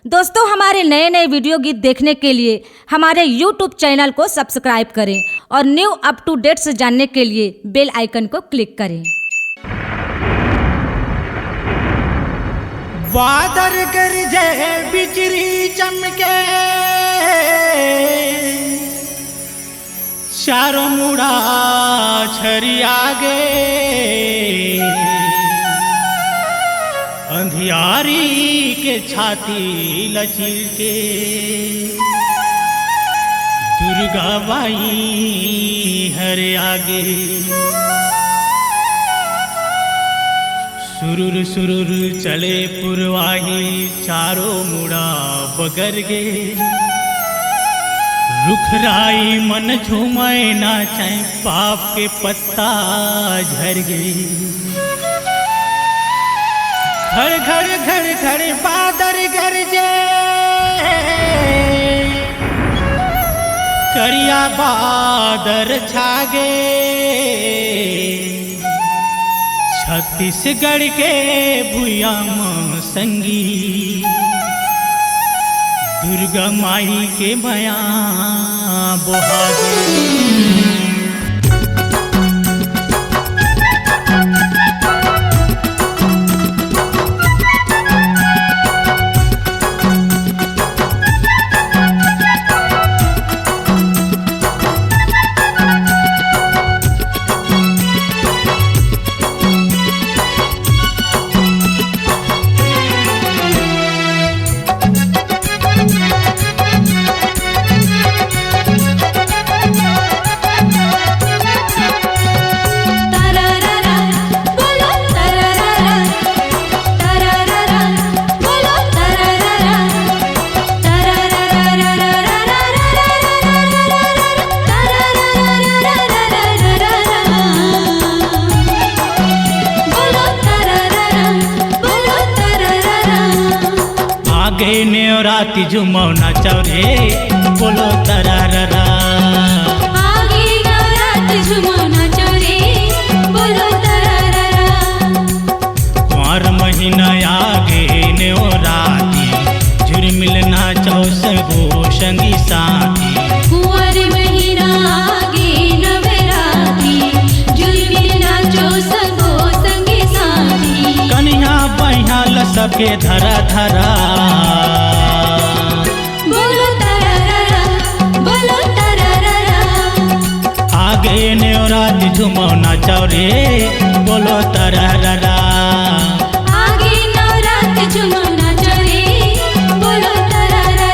दोस्तों, हमारे नए नए वीडियो गीत देखने के लिए हमारे YouTube चैनल को सब्सक्राइब करें और न्यू अप टू डेट्स जानने के लिए बेल आइकन को क्लिक करें। बादल गरजे बिजली चमके, चारों मुड़ा छरिया गे, अंधियारी के छाती लचील के, दुर्गा बाई हरे आगे। सुरुर सुरुर चले पुरवाही, चारों मुड़ा बगर गे, रुखराई मन झूमे नाचे, पाप के पत्ता झर गे। घर घर घर घर बादल गरजे, करिया बादल छागे, छत्तीसगढ़ के भुइया में संगी, दुर्गा माई के माया बहागे। आगे न्योराती झुमौना चौरे, बोलो तरारा। आगे न्योराती झुमौना चौरे, बोलो तरारा। कुंवर महीना आगे न्योराती, झुरमिल नाचो सबो संगी साथी। कुंवर महीना आगे नवराती, झुरमिल नाचो सबो संगी साथी। कन्या बहियाल सबके धरा धरा, बोलो तरारा, बोलो तरारा। आगे न्योराती झुमौना चौरे, बोलो तरारा। आगे नवराती झुमौना चौरे, बोलो तरारा।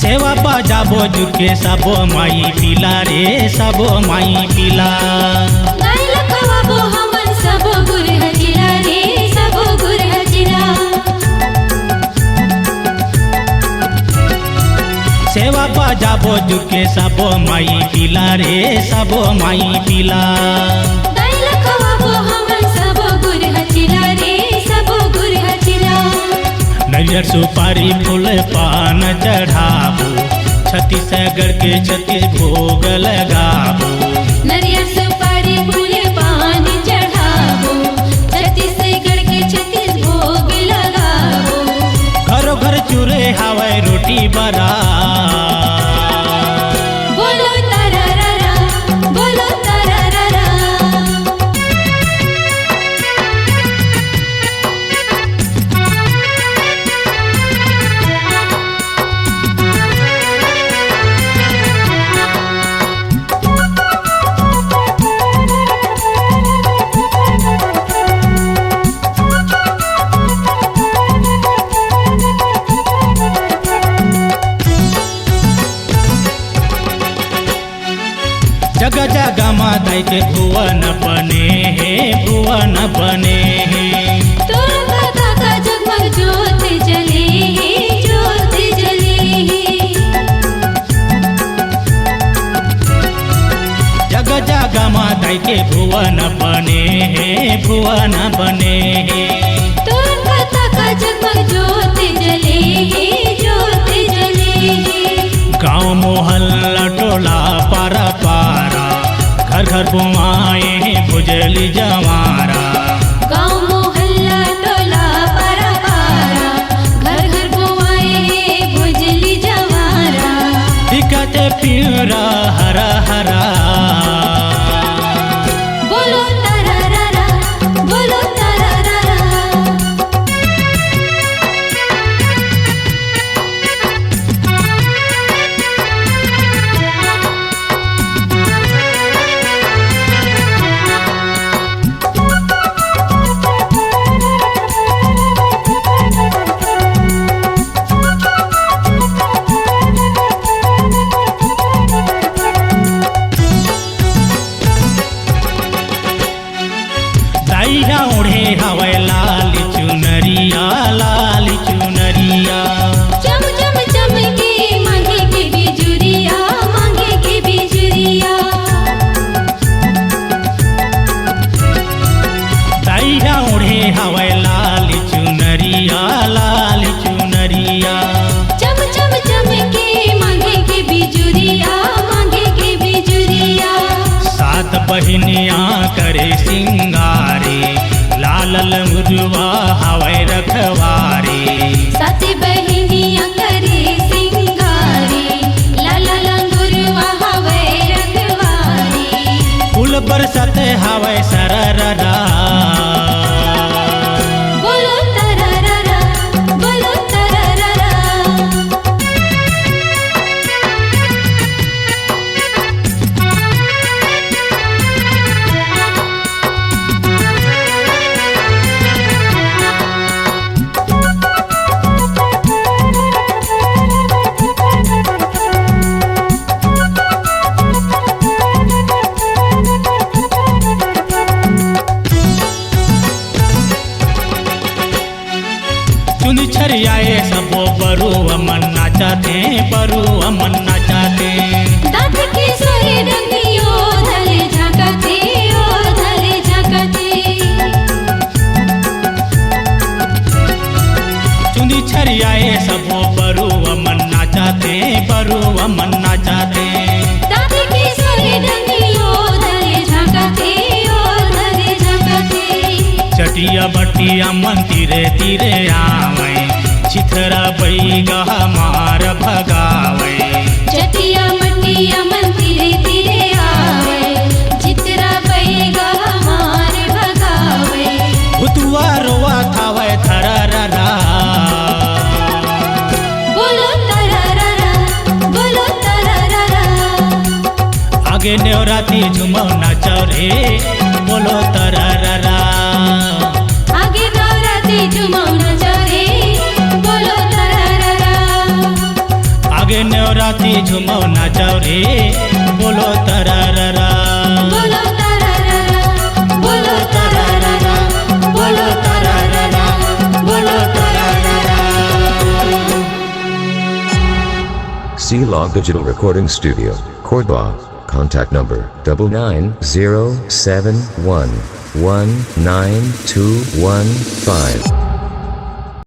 सेवा बजाबो जुके सबो माई पिला रे, सबो माई पिला। गाइल कवाबो हमन सबो गुर हजिरा रे, सबो गुर हजिरा। सेवा बजाबो जुके सबो माई पिला रे, सबो माई पिला। गाइल कवाबो हमन सबो गुर हजिरा रे, सबो गुर हजिरा। नरियर सुपारी फूल पान चढ़ाबो, छत्तीसगढ़ के 36 भोग लगाबो। नरियर सुपारी फूल पान चढ़ाबो, छत्तीसगढ़ के 36 भोग लगाबो। घरो घर चूरे हवाई रोटी बरा, बोलो तरारा, बोलो तरारा। जगह जगह माताई के भुवन बने हैं, भुवन बने हैं। तोरा का जगमग ज्योत जले है, ज्योत जले है। गाय के भुवन बने हैं, भुवन बने हैं। तोरण पता का जगमग ज्योत जले है, ज्योत जले है। गाँव मोहल्ला टोला पारा पारा घर घर बुआए हैं भुजली जवारा। गाँव मोहल्ला टोला पारा पारा घर घर बुआए है भुजली जवारा। दिखते प्यूरा हरा हरा बोलो तरररा, बोलो तरररा। दाइरा ओढ़े हवे लाल चुनरिया, लाल चुनरिया। चम चम चमके मांगे के बिजुरिया, मांगे के बिजुरिया। दाइरा ओढ़े हवे लाल चुनरिया, लाल चुनरिया। चम चम चमके मांगे के बिजुरिया, मांगे के बिजुरिया। सात बहिनियाँ करे सिंगारे लाल लंगुरवा हवे रखवारे। साथी बहिनिया करे सिंगारे लाला लंगुरवा हवे रखवारी। फूल बरसते हवे सरररा बोलो तरररा, बोलो तरररा। चुन छरियाए सबो बरू अमन नाचाते, बरू अमन नाचाते। दांत की सोरे रंगियो धले झांकते, ओ धले झांकते। चुनी छरियाए सबो बरू अमन नाचाते, बरू अमन नाचाते। दांत की सोरे रंगियो धले झांकते, ओ धले झांकते। चटिया बटिया मन तीरे तीरे आवे चिथरा बैगा मार भगावे। चटिया मटिया मन तीरे तीरे आवे चितरा बैगा मार भगावे। भुतुआ रोआ थावे थरररा बोलो तरररा, बोलो तरररा। आगे नेवराती झुमौ नाचो रे बोलो तरररा। आगे नवरात्रि झुमौ नाचो रे बोलो तरररा। आगे नेवराती झुमौ नाचो रे बोलो तरररा। बोलो तरररा, बोलो तरररा, बोलो तरररा, बोलो तरररा। C-Log Digital Recording Studio, Cordoba. Contact number 99071192115.